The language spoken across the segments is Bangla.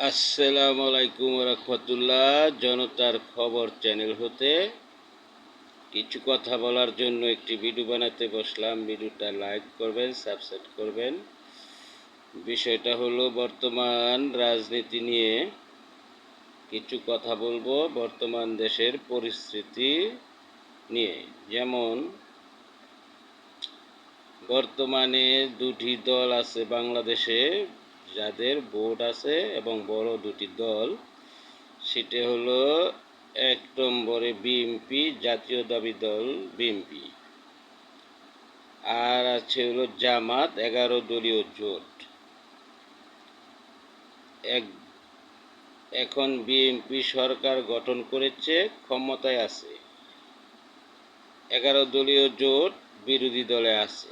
আসসালামু আলাইকুম রহমতুল্লাহ। জনতার খবর চ্যানেল হতে কিছু কথা বলার জন্য একটি ভিডিও বানাতে বসলাম। ভিডিওটা লাইক করবেন, সাবস্ক্রাইব করবেন। বিষয়টা হলো বর্তমান রাজনীতি নিয়ে কিছু কথা বলবো, বর্তমান দেশের পরিস্থিতি নিয়ে। যেমন বর্তমানে দুটি দল আছে বাংলাদেশে, যাদের ভোট আছে এবং বড় দুটি দল। সেটা হলো ১ নম্বরে বিএনপি, জাতীয় দাবি দল বিএনপি, আর আছে হলো জামাত, ১১ দলীয় জোট। এখন বিএনপি সরকার গঠন করেছে, ক্ষমতায় আছে। ১১ দলীয় জোট বিরোধী দলে আছে।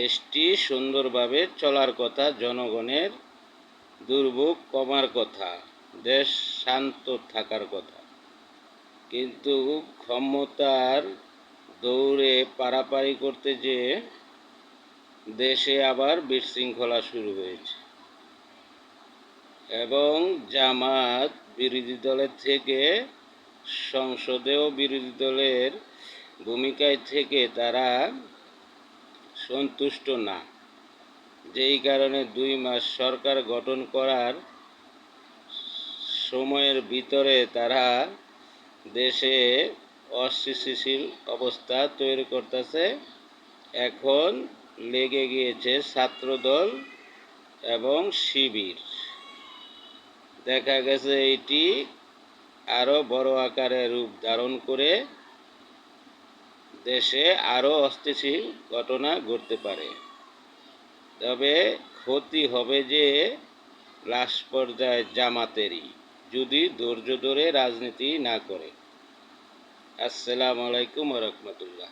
দেশটি সুন্দরভাবে চলার কথা, জনগণের দুর্ভোগ কমার কথা, দেশ শান্ত থাকার কথা। কিন্তু ক্ষমতার দৌড়ে পারাপারি করতে যেয়ে দেশে আবার বিশৃঙ্খলা শুরু হয়েছে এবং জামাত বিরোধী দলের থেকে সংসদেও বিরোধী দলের ভূমিকায় থেকে তারা সন্তুষ্ট না। যেই কারণে ২ মাস সরকার গঠন করার সময়ের ভিতরে তারা দেশে অস্থিতিশীল অবস্থা তৈরি করতেছে। এখন লেগে গিয়েছে ছাত্রদল এবং শিবির। দেখা গেছে এটি আরও বড় আকারে রূপ ধারণ করে দেশে আরও অস্থিতিশীল ঘটনা ঘটতে পারে। তবে ক্ষতি হবে যে লাস্ট পর্যায়ে জামাতেরই, যদি ধৈর্য ধরে রাজনীতি না করে। আসসালামু আলাইকুম রহমতুল্লাহ।